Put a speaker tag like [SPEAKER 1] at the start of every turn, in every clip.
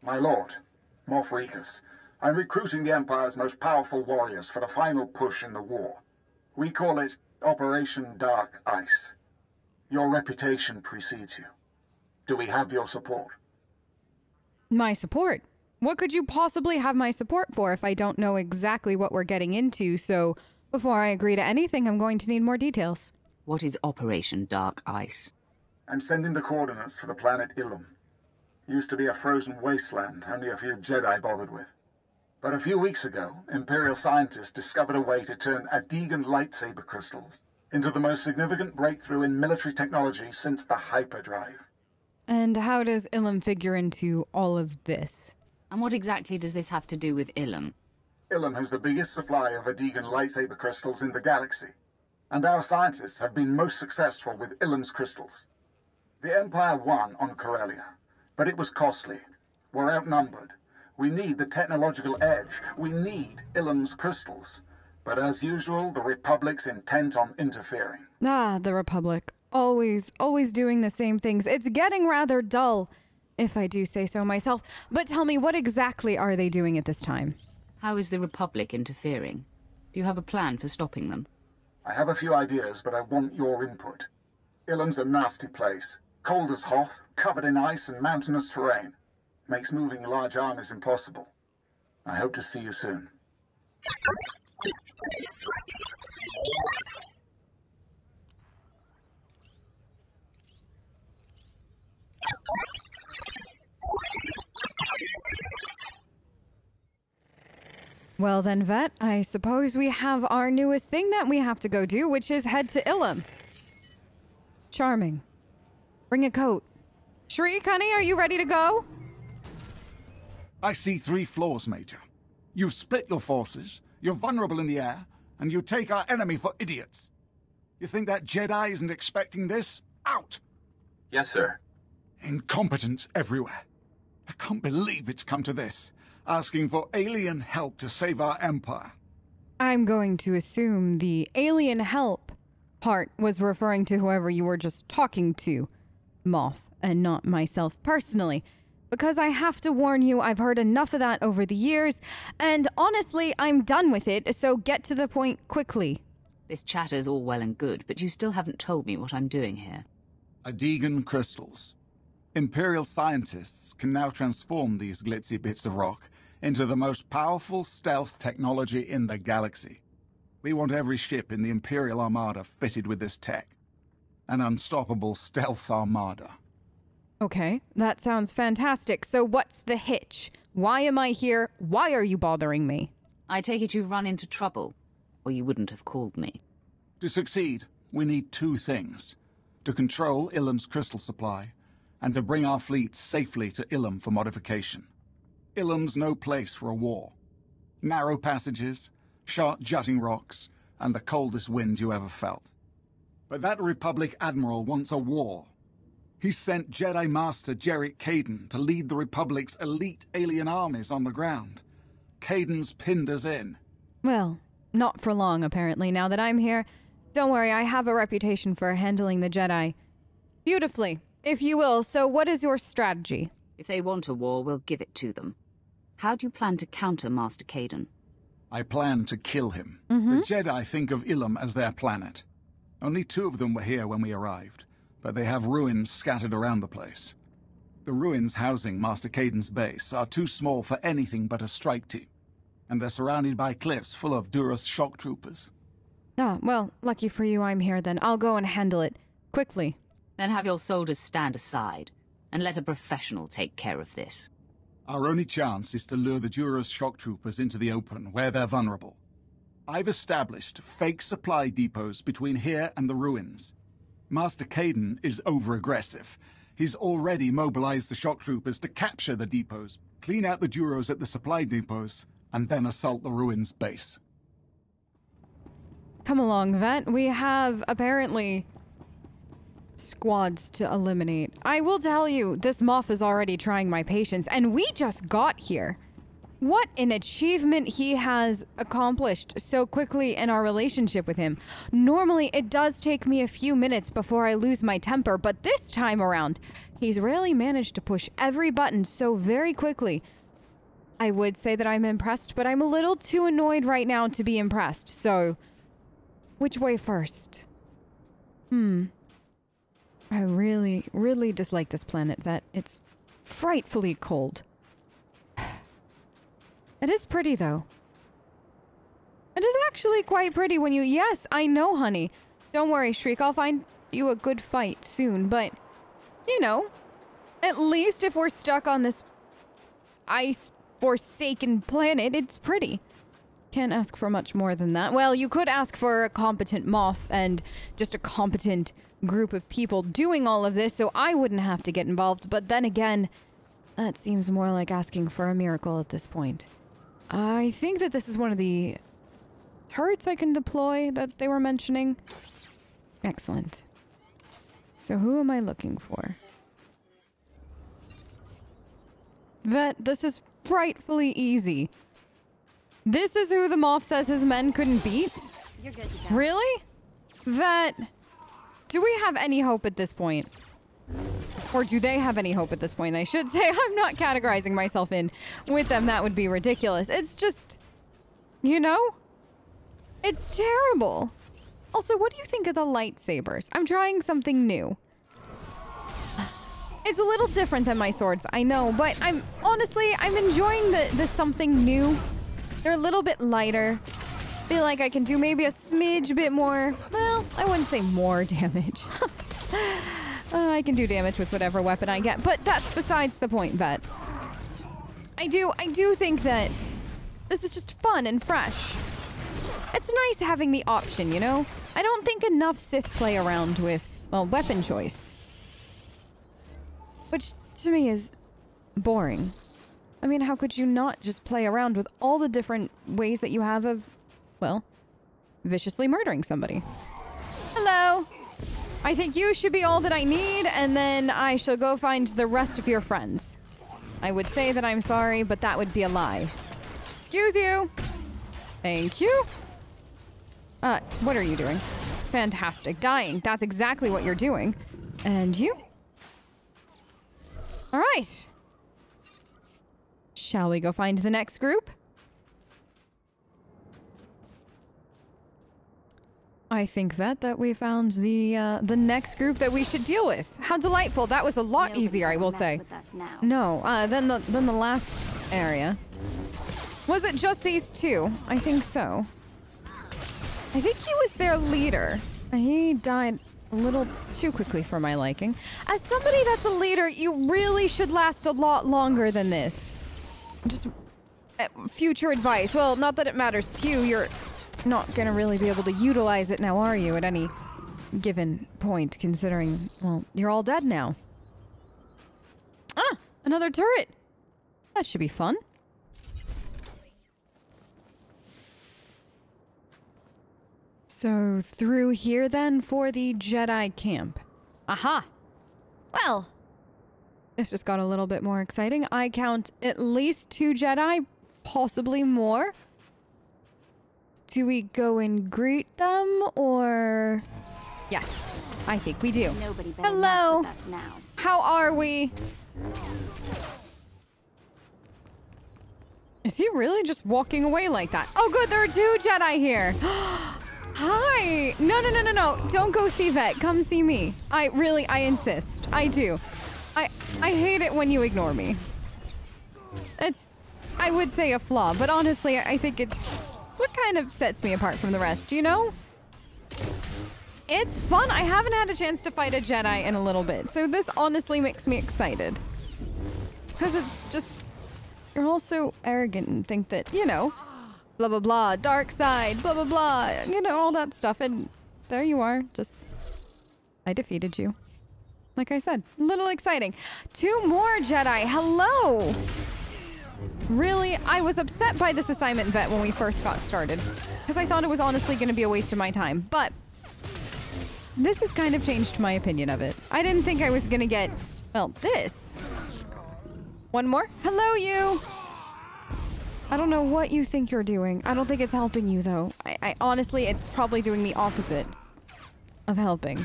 [SPEAKER 1] My lord, Morphricus, I'm recruiting the Empire's most powerful warriors for the final push in the war. We call it Operation Dark Ice. Your reputation precedes you. Do we have your support?
[SPEAKER 2] My support? What could you possibly have my support for if I don't know exactly what we're getting into, so before I agree to anything, I'm going to need more details.
[SPEAKER 3] What is Operation Dark Ice?
[SPEAKER 1] I'm sending the coordinates for the planet Ilum. Used to be a frozen wasteland only a few Jedi bothered with. But a few weeks ago, Imperial scientists discovered a way to turn Adegan lightsaber crystals into the most significant breakthrough in military technology since the hyperdrive.
[SPEAKER 2] And how does Ilum figure into all of this?
[SPEAKER 3] And what exactly does this have to do with Ilum?
[SPEAKER 1] Ilum has the biggest supply of Adegan lightsaber crystals in the galaxy, and our scientists have been most successful with Ilum's crystals. The Empire won on Corellia, but it was costly. We're outnumbered. We need the technological edge. We need Ilum's crystals. But as usual, the Republic's intent on interfering.
[SPEAKER 2] Ah, the Republic. Always doing the same things. It's getting rather dull, if I do say so myself. But tell me, what exactly are they doing at this time?
[SPEAKER 3] How is the Republic interfering? Do you have a plan for stopping them?
[SPEAKER 1] I have a few ideas, but I want your input. Ilum's a nasty place. Cold as Hoth, covered in ice and mountainous terrain. Makes moving large armies impossible. I hope to see you soon.
[SPEAKER 2] Well then, Vet, I suppose we have our newest thing that we have to go do, which is head to Ilum. Charming. Bring a coat. Shriek, honey, are you ready to go?
[SPEAKER 4] I see 3 flaws, Major. You've split your forces, you're vulnerable in the air, and you take our enemy for idiots. You think that Jedi isn't expecting this? Out!
[SPEAKER 5] Yes, sir.
[SPEAKER 4] Incompetence everywhere. I can't believe it's come to this. Asking for alien help to save our empire.
[SPEAKER 2] I'm going to assume the alien help part was referring to whoever you were just talking to, Moff, and not myself personally. Because I have to warn you, I've heard enough of that over the years, and honestly, I'm done with it, so get to the point quickly.
[SPEAKER 3] This chatter's all well and good, but you still haven't told me what I'm doing here.
[SPEAKER 4] Adegan crystals. Imperial scientists can now transform these glitzy bits of rock into the most powerful stealth technology in the galaxy. We want every ship in the Imperial Armada fitted with this tech. An unstoppable stealth armada.
[SPEAKER 2] Okay, that sounds fantastic. So what's the hitch? Why am I here? Why are you bothering me?
[SPEAKER 3] I take it you've run into trouble, or you wouldn't have called me.
[SPEAKER 4] To succeed, we need 2 things. To control Ilum's crystal supply, and to bring our fleet safely to Ilum for modification. Ilum's no place for a war. Narrow passages, sharp jutting rocks, and the coldest wind you ever felt. But that Republic Admiral wants a war. He sent Jedi Master Jarek Kaidan to lead the Republic's elite alien armies on the ground. Kaidan's pinned us in.
[SPEAKER 2] Well, not for long, apparently, now that I'm here. Don't worry, I have a reputation for handling the Jedi beautifully, if you will. So what is your strategy?
[SPEAKER 3] If they want a war, we'll give it to them. How do you plan to counter Master Kaidan?
[SPEAKER 4] I plan to kill him. The Jedi think of Ilum as their planet. Only 2 of them were here when we arrived, but they have ruins scattered around the place. The ruins housing Master Kaidan's base are too small for anything but a strike team, and they're surrounded by cliffs full of Duras shock troopers.
[SPEAKER 2] Ah, well, lucky for you I'm here then. I'll go and handle it. Quickly.
[SPEAKER 3] Then have your soldiers stand aside, and let a professional take care of this.
[SPEAKER 4] Our only chance is to lure the Duras shock troopers into the open, where they're vulnerable. I've established fake supply depots between here and the ruins. Master Kaidan is over-aggressive. He's already mobilized the shock troopers to capture the depots, clean out the Duros at the supply depots, and then assault the ruins base.
[SPEAKER 2] Come along, Vet. We have, apparently, squads to eliminate. I will tell you, this Moff is already trying my patience, and we just got here. What an achievement he has accomplished so quickly in our relationship with him. Normally, it does take me a few minutes before I lose my temper, but this time around, he's really managed to push every button so very quickly. I would say that I'm impressed, but I'm a little too annoyed right now to be impressed, so... which way first? I really, really dislike this planet, Vet. It's frightfully cold. It is pretty, though. It is actually quite pretty when you... Yes, I know, honey. Don't worry, Shriek. I'll find you a good fight soon, but... You know, at least if we're stuck on this ice-forsaken planet, it's pretty. Can't ask for much more than that. Well, you could ask for a competent Moff and just a competent group of people doing all of this, so I wouldn't have to get involved, but then again, that seems more like asking for a miracle at this point. I think that this is one of the turrets I can deploy that they were mentioning. Excellent. So who am I looking for? Vet, this is frightfully easy. This is who the Moff says his men couldn't beat?
[SPEAKER 5] You're good to go.
[SPEAKER 2] Really? Vet, do we have any hope at this point? Or do they have any hope at this point? I should say I'm not categorizing myself in with them. That would be ridiculous. It's just, you know? It's terrible. Also, what do you think of the lightsabers? I'm trying something new. It's a little different than my swords, I know, but I'm enjoying the something new. They're a little bit lighter. Feel like I can do maybe a smidge bit more. Well, I wouldn't say more damage. I can do damage with whatever weapon I get, but that's besides the point, Vet. I do think that this is just fun and fresh. It's nice having the option, you know? I don't think enough Sith play around with, well, weapon choice. Which, to me, is boring. I mean, how could you not just play around with all the different ways that you have of, well, viciously murdering somebody? Hello! I think you should be all that I need, and then I shall go find the rest of your friends. I would say that I'm sorry, but that would be a lie. Excuse you! Thank you! What are you doing? Fantastic. Dying. That's exactly what you're doing. And you? Alright. Shall we go find the next group? I think, Vet, that we found the next group that we should deal with. How delightful. That was a lot easier, I will say. No, than the last area. Was it just these two? I think so. I think he was their leader. He died a little too quickly for my liking. As somebody that's a leader, you really should last a lot longer than this. Just future advice. Well, not that it matters to you. You're not gonna really be able to utilize it now, are you, at any given point, considering, well, you're all dead now. Ah, another turret. That should be fun. So, through here then for the Jedi camp. Aha! Well, this just got a little bit more exciting. I count at least 2 Jedi, possibly more. Do we go and greet them, or... Yes, I think we do. Hello!
[SPEAKER 5] Mess with us now.
[SPEAKER 2] How are we? Is he really just walking away like that? Oh good, there are 2 Jedi here! Hi! No. Don't go see Vet. Come see me. I insist. I do. I hate it when you ignore me. It's, I would say, a flaw, but honestly, I think it's what kind of sets me apart from the rest, you know? It's fun. I haven't had a chance to fight a Jedi in a little bit, so this honestly makes me excited. Because it's just, you're all so arrogant and think that, you know, blah, blah, blah, dark side, blah, blah, blah, you know, all that stuff. And there you are. Just, I defeated you. Like I said, a little exciting. 2 more Jedi. Hello. Really, I was upset by this assignment, Vet, when we first got started. Because I thought it was honestly going to be a waste of my time. But this has kind of changed my opinion of it. I didn't think I was gonna get, well, this. One more? Hello, you! I don't know what you think you're doing. I don't think it's helping you, though. I honestly, it's probably doing the opposite of helping.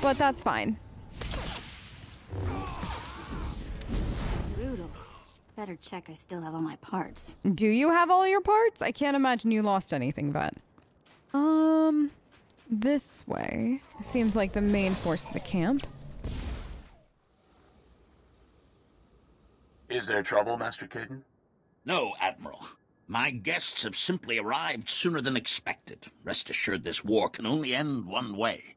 [SPEAKER 2] But that's fine.
[SPEAKER 5] Brutal. Better check I still have all my parts.
[SPEAKER 2] Do you have all your parts? I can't imagine you lost anything, but... This way. Seems like the main force of the camp.
[SPEAKER 6] Is there trouble, Master Caden?
[SPEAKER 7] No, Admiral. My guests have simply arrived sooner than expected. Rest assured this war can only end one way.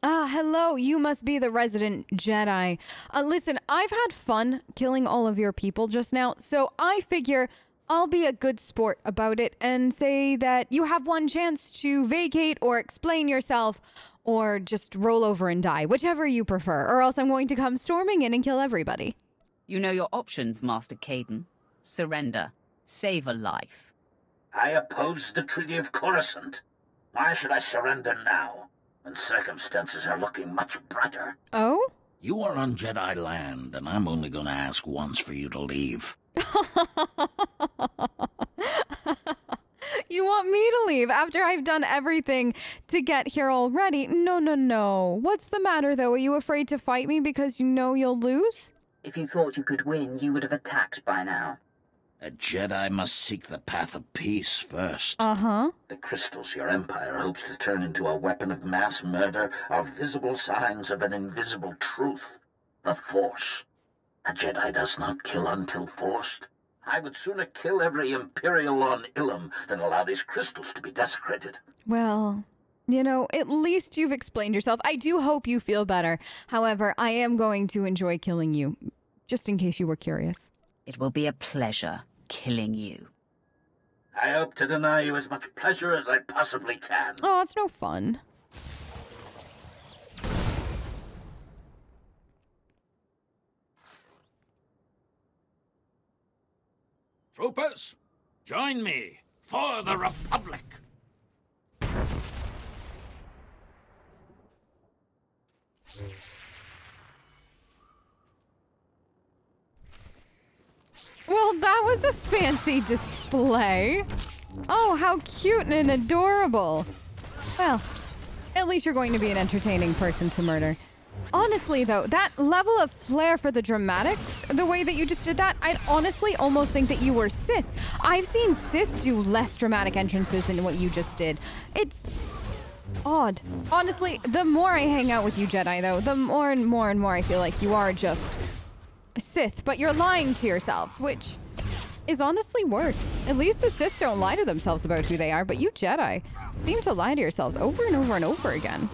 [SPEAKER 2] Ah, hello. You must be the resident Jedi. Listen, I've had fun killing all of your people just now, so I figure I'll be a good sport about it and say that you have one chance to vacate or explain yourself or just roll over and die, whichever you prefer, or else I'm going to come storming in and kill everybody.
[SPEAKER 3] You know your options, Master Caden. Surrender. Save a life.
[SPEAKER 7] I oppose the Treaty of Coruscant. Why should I surrender now, when circumstances are looking much brighter?
[SPEAKER 2] Oh?
[SPEAKER 7] You are on Jedi land, and I'm only going to ask once for you to leave.
[SPEAKER 2] You want me to leave after I've done everything to get here already? No, no, no. What's the matter, though? Are you afraid to fight me because you know you'll lose?
[SPEAKER 8] If you thought you could win, you would have attacked by now.
[SPEAKER 7] A Jedi must seek the path of peace first.
[SPEAKER 2] Uh-huh.
[SPEAKER 7] The crystals your Empire hopes to turn into a weapon of mass murder are visible signs of an invisible truth. The Force. A Jedi does not kill until forced. I would sooner kill every Imperial on Ilum than allow these crystals to be desecrated.
[SPEAKER 2] Well, you know, at least you've explained yourself. I do hope you feel better. However, I am going to enjoy killing you, just in case you were curious.
[SPEAKER 3] It will be a pleasure killing you.
[SPEAKER 7] I hope to deny you as much pleasure as I possibly can.
[SPEAKER 2] Oh, that's no fun.
[SPEAKER 7] Troopers, join me for the Republic.
[SPEAKER 2] Well, that was a fancy display. Oh, how cute and adorable. Well, at least you're going to be an entertaining person to murder. Honestly, though, that level of flair for the dramatics, the way that you just did that, I'd honestly almost think that you were Sith. I've seen Sith do less dramatic entrances than what you just did. It's odd. Honestly, the more I hang out with you Jedi, though, the more and more I feel like you are just Sith, but you're lying to yourselves, which is honestly worse. At least the Sith don't lie to themselves about who they are, but you Jedi seem to lie to yourselves over and over and over again.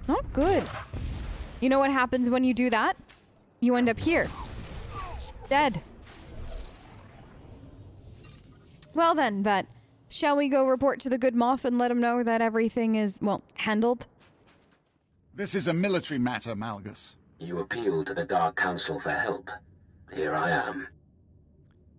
[SPEAKER 2] Not good. You know what happens when you do that? You end up here. Dead. Well then, Vet. Shall we go report to the good Moff and let him know that everything is, well, handled?
[SPEAKER 4] This is a military matter, Malgus.
[SPEAKER 9] You appeal to the Dark Council for help. Here I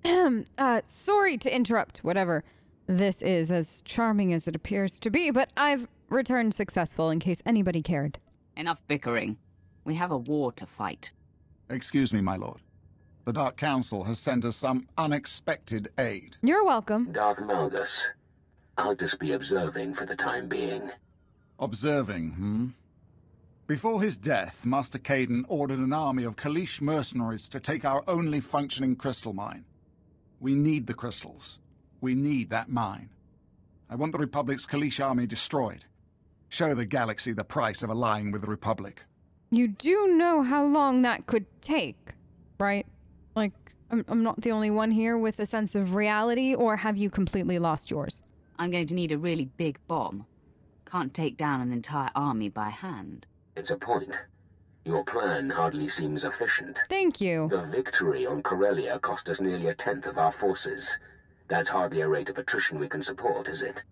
[SPEAKER 9] am.
[SPEAKER 2] Sorry to interrupt whatever this is, as charming as it appears to be, but I've returned successful in case anybody cared.
[SPEAKER 3] Enough bickering. We have a war to fight.
[SPEAKER 4] Excuse me, my lord. The Dark Council has sent us some unexpected aid.
[SPEAKER 2] You're welcome.
[SPEAKER 9] Darth Malgus. I'll just be observing for the time being.
[SPEAKER 4] Observing, hmm? Before his death, Master Caden ordered an army of Kaleesh mercenaries to take our only functioning crystal mine. We need the crystals. We need that mine. I want the Republic's Kaleesh army destroyed. Show the galaxy the price of allying with the Republic.
[SPEAKER 2] You do know how long that could take, right? Like, I'm not the only one here with a sense of reality, or have you completely lost yours?
[SPEAKER 3] I'm going to need a really big bomb. Can't take down an entire army by hand.
[SPEAKER 9] It's a point. Your plan hardly seems efficient.
[SPEAKER 2] Thank you.
[SPEAKER 9] The victory on Corellia cost us nearly 1/10 of our forces. That's hardly a rate of attrition we can support, is it?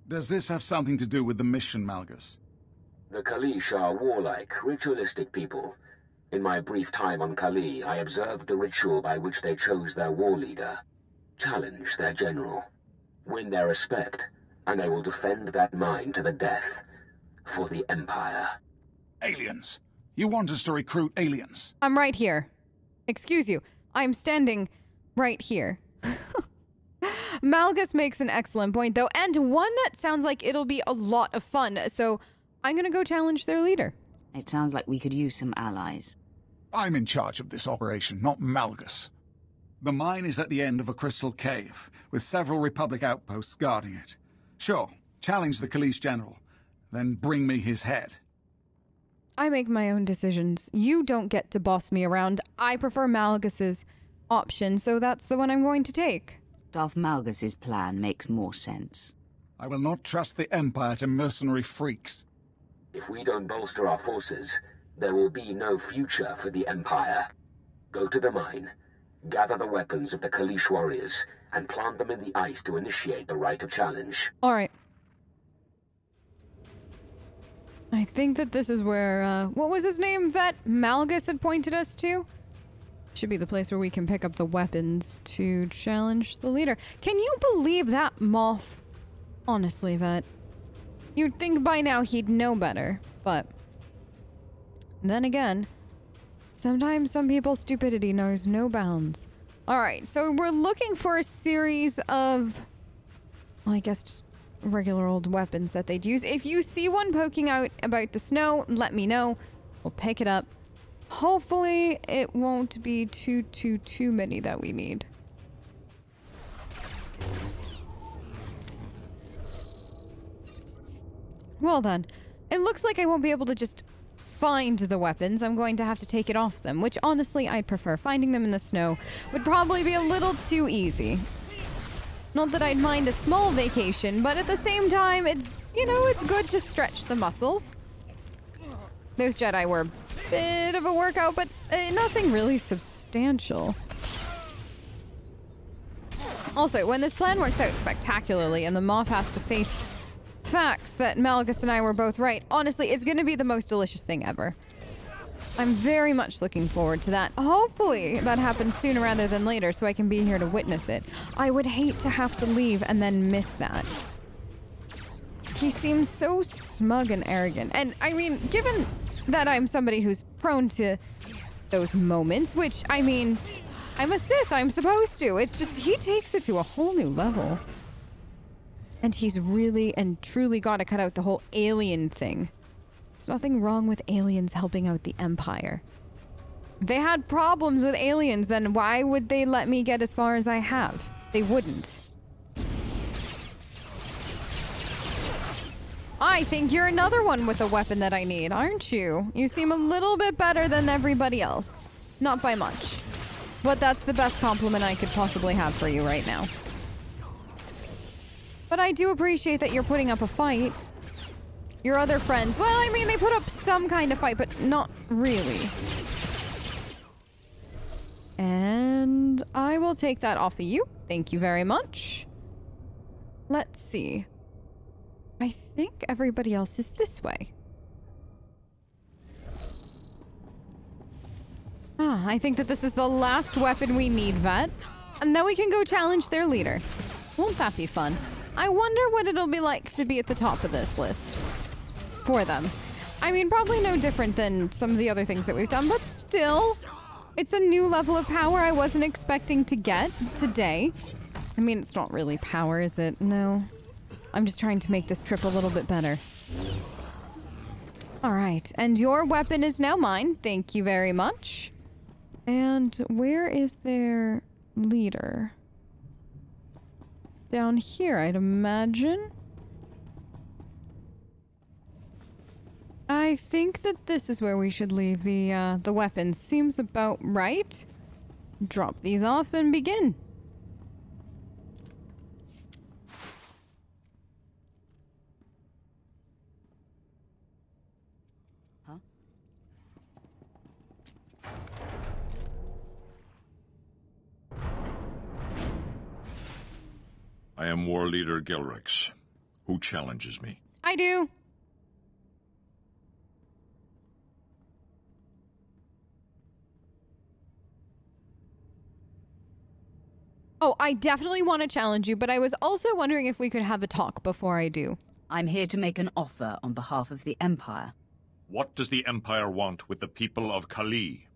[SPEAKER 4] Does this have something to do with the mission, Malgus?
[SPEAKER 9] The Kaleesh are warlike, ritualistic people. In my brief time on Kali, I observed the ritual by which they chose their war leader. Challenge their general. Win their respect, and they will defend that mine to the death. For the Empire.
[SPEAKER 4] Aliens. You want us to recruit aliens?
[SPEAKER 2] I'm right here. Excuse you. I'm standing right here. Malgus makes an excellent point, though, and one that sounds like it'll be a lot of fun, so I'm gonna go challenge their leader.
[SPEAKER 3] It sounds like we could use some allies.
[SPEAKER 4] I'm in charge of this operation, not Malgus. The mine is at the end of a crystal cave, with several Republic outposts guarding it. Sure, challenge the Khalees General, then bring me his head.
[SPEAKER 2] I make my own decisions. You don't get to boss me around. I prefer Malgus's option, so that's the one I'm going to take.
[SPEAKER 3] Darth Malgus's plan makes more sense.
[SPEAKER 4] I will not trust the Empire to mercenary freaks.
[SPEAKER 9] If we don't bolster our forces, there will be no future for the Empire. Go to the mine, gather the weapons of the Khalees warriors, and plant them in the ice to initiate the rite of challenge.
[SPEAKER 2] All right. I think that this is where, what was his name that Malgus had pointed us to? Should be the place where we can pick up the weapons to challenge the leader. Can you believe that Moff? Honestly, Vet. You'd think by now he'd know better, but then again, sometimes some people's stupidity knows no bounds. Alright, so we're looking for a series of, well, I guess just regular old weapons that they'd use. If you see one poking out about the snow, let me know. We'll pick it up. Hopefully it won't be too many that we need. Well then, it looks like I won't be able to just find the weapons. I'm going to have to take it off them, which honestly I'd prefer. Finding them in the snow would probably be a little too easy. Not that I'd mind a small vacation, but at the same time, it's, you know, it's good to stretch the muscles. Those Jedi were a bit of a workout, but nothing really substantial. Also, when this plan works out spectacularly and the Moff has to face facts that Malgus and I were both right, honestly, it's gonna be the most delicious thing ever. I'm very much looking forward to that. Hopefully that happens sooner rather than later so I can be here to witness it. I would hate to have to leave and then miss that. He seems so smug and arrogant. And I mean, given that I'm somebody who's prone to those moments, which, I mean, I'm a Sith, I'm supposed to. It's just, he takes it to a whole new level. And he's really and truly got to cut out the whole alien thing. There's nothing wrong with aliens helping out the Empire. If they had problems with aliens, then why would they let me get as far as I have? They wouldn't. I think you're another one with a weapon that I need, aren't you? You seem a little bit better than everybody else. Not by much. But that's the best compliment I could possibly have for you right now. But I do appreciate that you're putting up a fight. Your other friends, well, I mean, they put up some kind of fight, but not really. And I will take that off of you. Thank you very much. Let's see. I think everybody else is this way. Ah, I think that this is the last weapon we need, Vet. And then we can go challenge their leader. Won't that be fun? I wonder what it'll be like to be at the top of this list. For them. I mean, probably no different than some of the other things that we've done, but still, it's a new level of power I wasn't expecting to get today. I mean, it's not really power, is it? No. I'm just trying to make this trip a little bit better. All right, and your weapon is now mine. Thank you very much. And where is their leader? Down here, I'd imagine. I think that this is where we should leave the weapons. Seems about right. Drop these off and begin.
[SPEAKER 3] Huh?
[SPEAKER 6] I am War Leader Gelrix. Who challenges me?
[SPEAKER 2] I do. Oh, I definitely want to challenge you, but I was also wondering if we could have a talk before I do.
[SPEAKER 3] I'm here to make an offer on behalf of the Empire.
[SPEAKER 6] What does the Empire want with the people of Kali?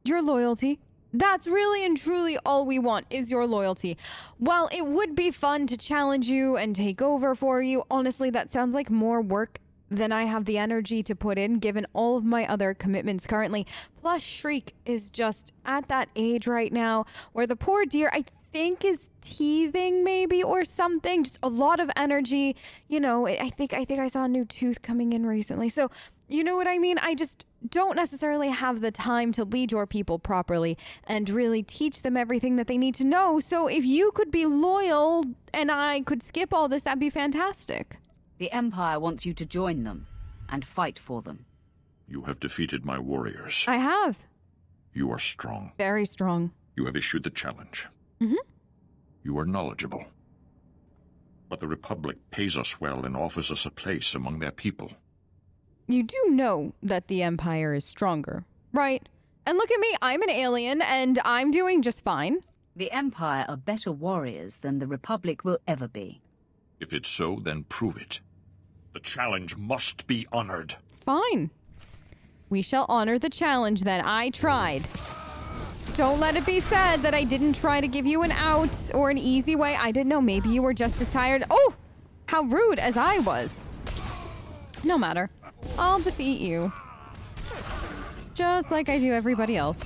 [SPEAKER 2] Your loyalty. That's really and truly all we want is your loyalty. While it would be fun to challenge you and take over for you, honestly, that sounds like more work than I have the energy to put in, given all of my other commitments currently. Plus, Shriek is just at that age right now where the poor dear, I think, is teething maybe or something. Just a lot of energy. You know, I think I saw a new tooth coming in recently. So, you know what I mean? I just don't necessarily have the time to lead your people properly and really teach them everything that they need to know. So if you could be loyal and I could skip all this, that'd be fantastic.
[SPEAKER 3] The Empire wants you to join them and fight for them.
[SPEAKER 6] You have defeated my warriors.
[SPEAKER 2] I have.
[SPEAKER 6] You are strong.
[SPEAKER 2] Very strong.
[SPEAKER 6] You have issued the challenge.
[SPEAKER 2] Mm-hmm.
[SPEAKER 6] You are knowledgeable. But the Republic pays us well and offers us a place among their people.
[SPEAKER 2] You do know that the Empire is stronger, right? And look at me, I'm an alien and I'm doing just fine.
[SPEAKER 3] The Empire are better warriors than the Republic will ever be.
[SPEAKER 6] If it's so, then prove it. The challenge must be honored.
[SPEAKER 2] Fine. We shall honor the challenge then. I tried. Don't let it be said that I didn't try to give you an out or an easy way. I didn't know. Maybe you were just as tired. Oh, how rude as I was. No matter. I'll defeat you. Just like I do everybody else.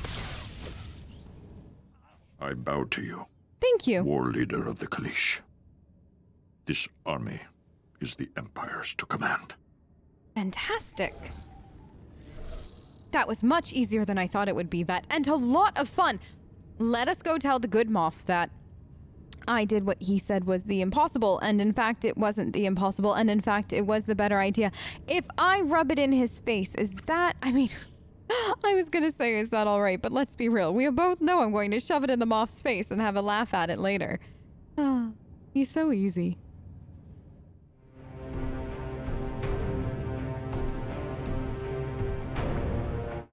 [SPEAKER 6] I bow to you.
[SPEAKER 2] Thank you.
[SPEAKER 6] War leader of the Kalish. This army is the Empire's to command.
[SPEAKER 2] Fantastic. That was much easier than I thought it would be, Vet, and a lot of fun. Let us go tell the good Moff that I did what he said was the impossible, and in fact it wasn't the impossible, and in fact it was the better idea. If I rub it in his face, is that, I mean, I was gonna say, is that alright? But let's be real. We both know I'm going to shove it in the Moff's face and have a laugh at it later. Ah, he's so easy.